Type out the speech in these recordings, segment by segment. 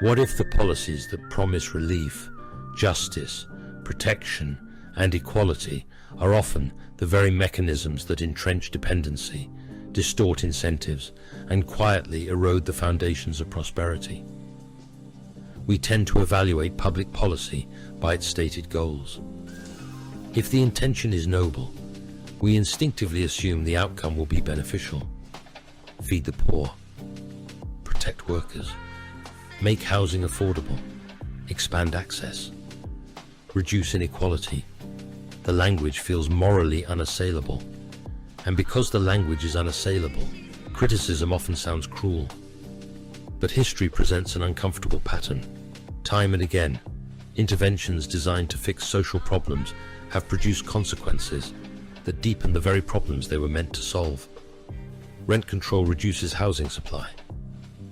What if the policies that promise relief, justice, protection, and equality are often the very mechanisms that entrench dependency, distort incentives, and quietly erode the foundations of prosperity? We tend to evaluate public policy by its stated goals. If the intention is noble, we instinctively assume the outcome will be beneficial. Feed the poor, protect workers, make housing affordable, expand access, reduce inequality. The language feels morally unassailable. And because the language is unassailable, criticism often sounds cruel. But history presents an uncomfortable pattern. Time and again, interventions designed to fix social problems have produced consequences that deepen the very problems they were meant to solve. Rent control reduces housing supply.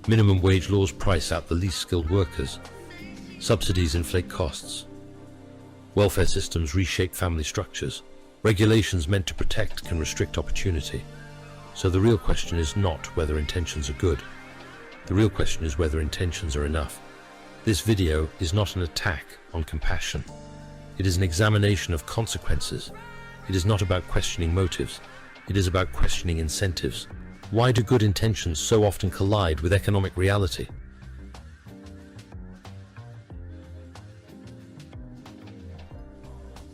Minimum wage laws price out the least skilled workers. Subsidies inflate costs. Welfare systems reshape family structures. Regulations meant to protect can restrict opportunity. So the real question is not whether intentions are good. The real question is whether intentions are enough. This video is not an attack on compassion. It is an examination of consequences. It is not about questioning motives. It is about questioning incentives. Why do good intentions so often collide with economic reality?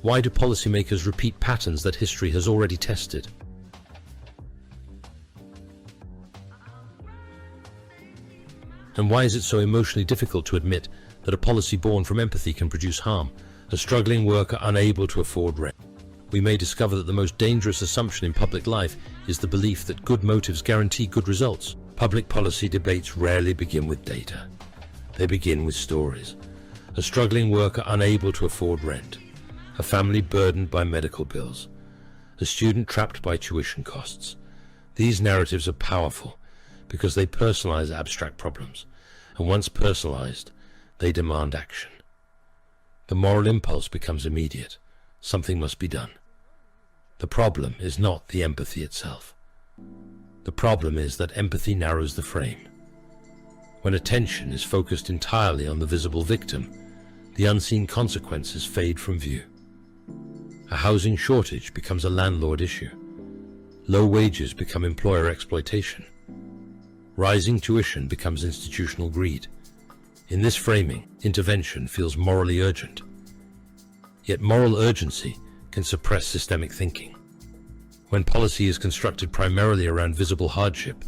Why do policymakers repeat patterns that history has already tested? And why is it so emotionally difficult to admit that a policy born from empathy can produce harm? A struggling worker unable to afford rent. We may discover that the most dangerous assumption in public life is the belief that good motives guarantee good results. Public policy debates rarely begin with data. They begin with stories. A struggling worker unable to afford rent. A family burdened by medical bills. A student trapped by tuition costs. These narratives are powerful because they personalize abstract problems, and once personalized, they demand action. The moral impulse becomes immediate. Something must be done. The problem is not the empathy itself. The problem is that empathy narrows the frame. When attention is focused entirely on the visible victim, the unseen consequences fade from view. A housing shortage becomes a landlord issue. Low wages become employer exploitation. Rising tuition becomes institutional greed. In this framing, intervention feels morally urgent. Yet moral urgency can suppress systemic thinking. When policy is constructed primarily around visible hardship,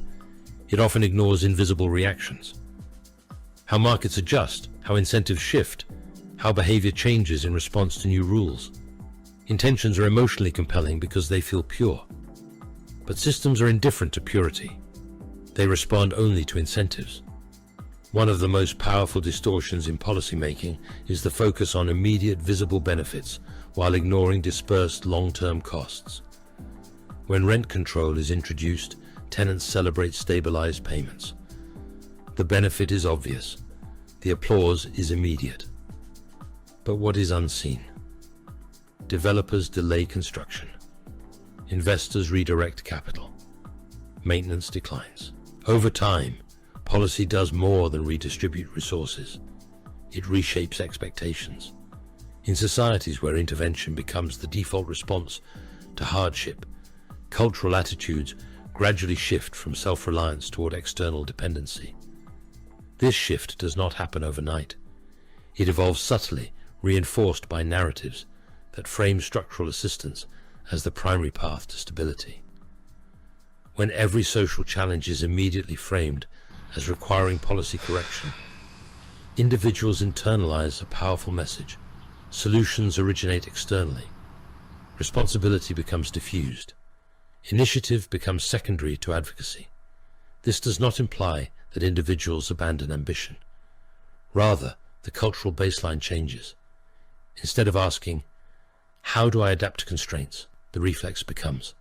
it often ignores invisible reactions. How markets adjust, how incentives shift, how behavior changes in response to new rules. Intentions are emotionally compelling because they feel pure. But systems are indifferent to purity. They respond only to incentives. One of the most powerful distortions in policymaking is the focus on immediate visible benefits while ignoring dispersed long-term costs. When rent control is introduced, tenants celebrate stabilized payments. The benefit is obvious. The applause is immediate. But what is unseen? Developers delay construction. Investors redirect capital. Maintenance declines. Over time, policy does more than redistribute resources. It reshapes expectations. In societies where intervention becomes the default response to hardship, cultural attitudes gradually shift from self-reliance toward external dependency. This shift does not happen overnight. It evolves subtly, reinforced by narratives that frame structural assistance as the primary path to stability. When every social challenge is immediately framed as requiring policy correction, individuals internalize a powerful message. Solutions originate externally. Responsibility becomes diffused. Initiative becomes secondary to advocacy. This does not imply that individuals abandon ambition. Rather, the cultural baseline changes. Instead of asking, "How do I adapt to constraints?" the reflex becomes,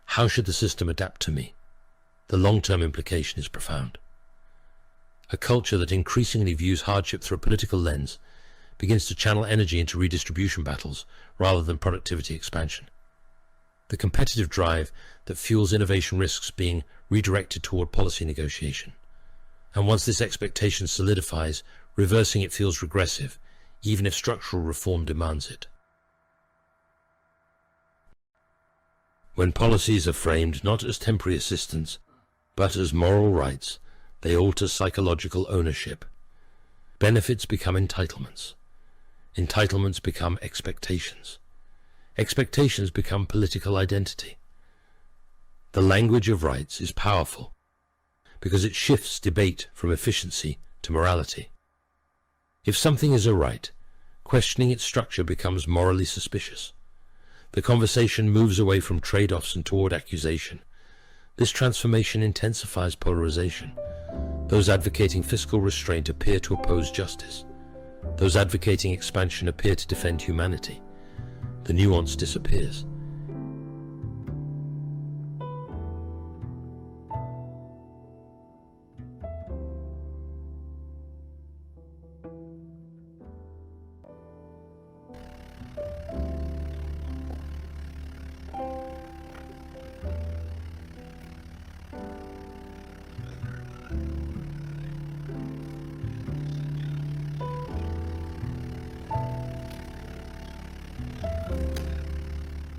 "How should the system adapt to me?" The long-term implication is profound. A culture that increasingly views hardship through a political lens begins to channel energy into redistribution battles rather than productivity expansion. The competitive drive that fuels innovation risks being redirected toward policy negotiation. And once this expectation solidifies, reversing it feels regressive, even if structural reform demands it. When policies are framed not as temporary assistance, but as moral rights, they alter psychological ownership. Benefits become entitlements. Entitlements become expectations. Expectations become political identity. The language of rights is powerful because it shifts debate from efficiency to morality. If something is a right, questioning its structure becomes morally suspicious. The conversation moves away from trade-offs and toward accusation. This transformation intensifies polarization. Those advocating fiscal restraint appear to oppose justice. Those advocating expansion appear to defend humanity. The nuance disappears.